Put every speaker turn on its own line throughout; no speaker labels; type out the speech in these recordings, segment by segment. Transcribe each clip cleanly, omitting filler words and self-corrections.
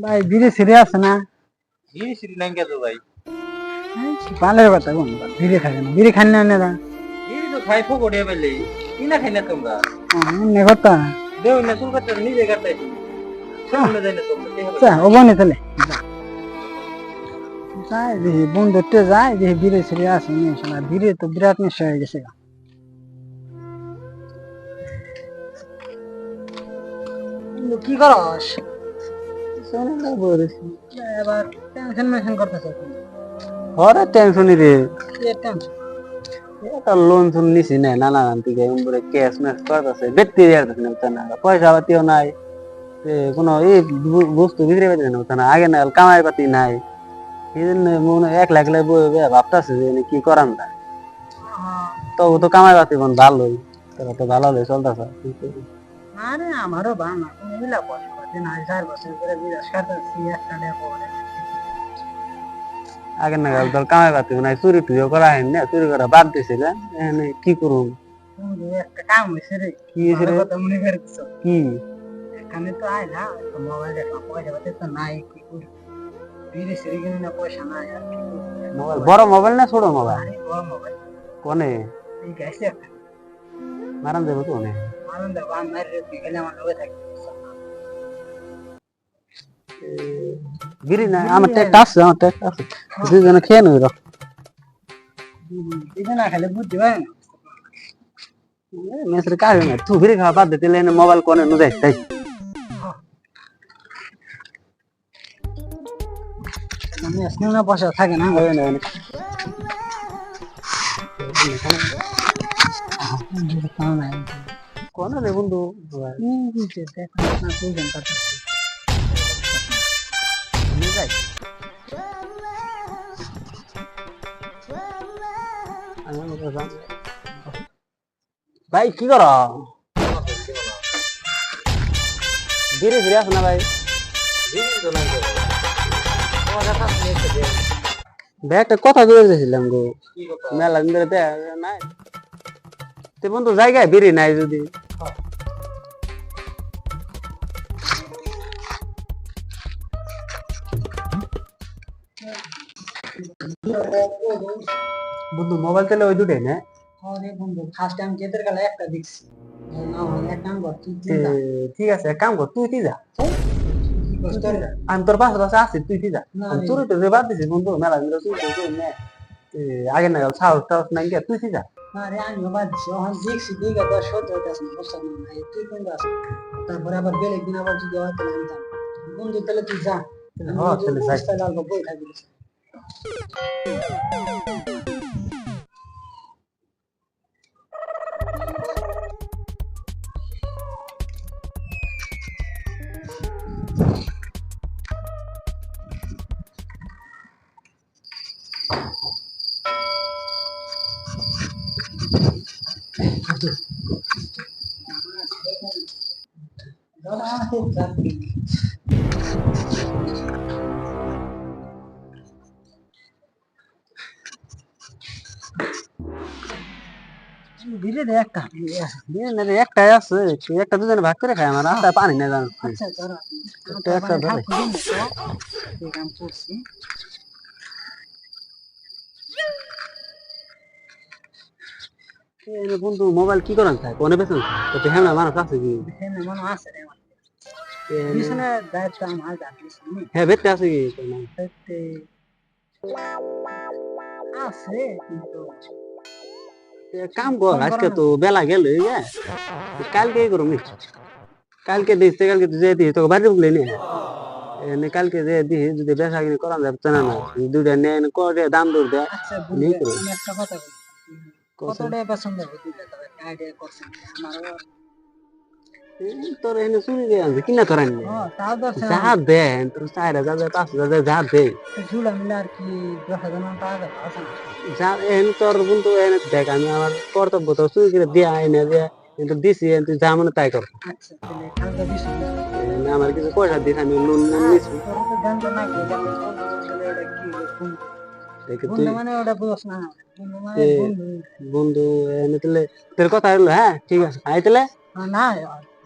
ভাই বিড়ি সিরে আছে না?
বিড়ি সিড়ি নাই কে তো ভাই?
পালের কথা কোন বিড়ি খাবে না, বিড়ি খান না না?
বিড়ি তো খাই ফোকটে পেলে কিনা খাই না তোমরা?
এমনি কথা
দেও না চুল কাটতে নিজে কাটাই শুনে যায় না তোমরা
আচ্ছা ও বনে তাহলে যাই দেখি বন্ধুতে যাই দেখি বিড়ি সিরে আছে না, বিড়ি তো বিরাট নেশা হয়ে গেছে। কি করস? এবার টেনশন মেনশন করতেছে।
হরে টেনশনই রে,
কি টেনশন?
এটা লোন টোন নিছি না নানা থেকে বলে ক্যাশ ম্যাশ করতেছে বেটতে যাচ্ছে না তা না পয়সা পাতিও নাই, কোনো এই বস্তু বিক্রি করতে না আগে না কামাই পাতি নাই, এই জন্য মনে একলা একলা ভাবতেছে যে কি করান যায়। তো ও তো কামাই পাতি বোন ভালোই, তোরা তো ভালো হলে চলতেছে।
আরে আমারও বাংলা কোনো মিলা পয়সা পাতি নাই, 4 বছর করে বিদেশ কাটাচ্ছি একটা টাকা পরে।
আগে না তোর কামাই পাতি নাই, চুরি টুরিও করা হয় না, চুরি করা বাদ দিছে রে, এখানে কি করুম?
বন্ধু একটা কাম হয়েছে রে।
কি হয়েছে রে?
কথা মনে করছ
কি?
এখানে তো আইলা তো মোবাইল দেখলাম, পয়সা পাতি তো নাই, কি করি? বিদেশ থেকে কিনে না পয়সা নাই, আর কি করি?
মোবাইল বড় মোবাইল না ছোট মোবাইল?
আরে বড় মোবাইল।
কোনে
এই গাইছে একটা
মারান দেবো তো অনেক
আনন্দ বান মারি রে, তুই গেলে আমার লগে থাকবি।
বিড়ি না আমার টেক্ট আছে, আমার টেক্ট আছে, দুইজনে খেয়ে নেই রক
এটা না খেলে বুদ্ধি হয় না।
মেসরে কাজ না, তুই বিড়ি খাওয়া বাদ দিতে লেনে মোবাইল কোনে নু যাই তাই
আমি আসলে না পয়সা থাকে না।
কোনে রে বন্ধু যাই ভাই কি কর? ধীরে ধীরে আস না ভাই, একটা কথা বলে দিয়েছিলাম গো, মেলা দিন ধরে নাই তে বন্ধু জায়গায় বেরি নাই যদি বন্ধু মোবাইল তেলে ওই দুটাই না?
ফার্স্ট টাইম কেদের গেলে একটা দেখছি, এক নাম্বার তুই
ঠিক আছে এক কাম কর, তুই কি যা, আমি তোর পাশে পাশে আছি, তুই কি যা, চুরি তো বাদ দিছিস বন্ধু, মেলা দিন চুরি চুরি নে আগে না সাহস টাহস নাই গিয়া তুই কি যা।
আরে আমি বাদ দিছি, ওখানে দেখছি দিঘা দশ সহ্য হইতেছে না, বুঝতে না তুই কোন যাস? তারপরে আবার বেলেগ দিন আবার যদি হয় তাহলে আমি যাবো। বন্ধু তাহলে তুই যা,
তাহলে যাই।
বই থাকবি। ধীরে ধীরে একটা
একটাই আছে, একটা দুজনে ভাগ করে খায়, আমার রাস্তায় পানি না জানো,
আচ্ছা ধরো
একটা ধরে
কাম করছি।
বন্ধু মোবাইল কি করেন থাকে কোনে বেতন তো হ্যাঁ মানুষ আছে কি?
মনে আছে রে আমার পিছনে দায়িত্ব আমার জানিস
হ্যাঁ বেতে আছে কি
আছে, কিন্তু
কাম কর, আজকে তো বেলা গেল কালকে করুম নি, কালকে দিস কালকে তুই যেয়ে দিস তোকে বাড়ি বলে নি এনে কালকে যে দিস যদি বেচা কিনে করান যাবে না না দুইটা নে করে দাম দর দেয়।
আচ্ছা
নেই করে
আমি একটা কথা বলি, কত টাকা পছন্দ হবে দিলে তবে আইডিয়া করছেন আমারও
তোর এনে শুনি দে আছে কিনা তোর আনলে
তাও দরকার
যা দেন তোর 4,000 5,000 যা দে
ঝুলা মিলে আর কি 10,000 টাকা দেবো আছে না?
যা এনে তোর বন্ধু এনে দেখ আমি আমার কর্তব্য তো চুরি করে দিয়া এনে দিয়ে কিন্তু দিছি তুই যা মনে তাই কর।
আচ্ছা তাহলে কালকে দিস
আমার কিছু পয়সা দিস আমি লোন নিছি
তো জানতো না কি জানো এটা কি বন্ধু মানে ওটা বুঝছ না, বন্ধু মানে
বন্ধু এনে তাহলে তোর কথা হলো, হ্যাঁ ঠিক আছে আই তাহলে
না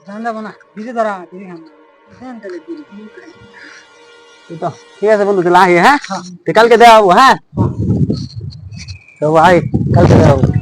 জান যাবো না দিদি ধরা দিদি খান তাহলে দিদি
এই তো ঠিক আছে বন্ধু তাহলে আহি হ্যাঁ তো কালকে দেওয়া হবো হ্যাঁ তো ভাই কালকে দেওয়া হবো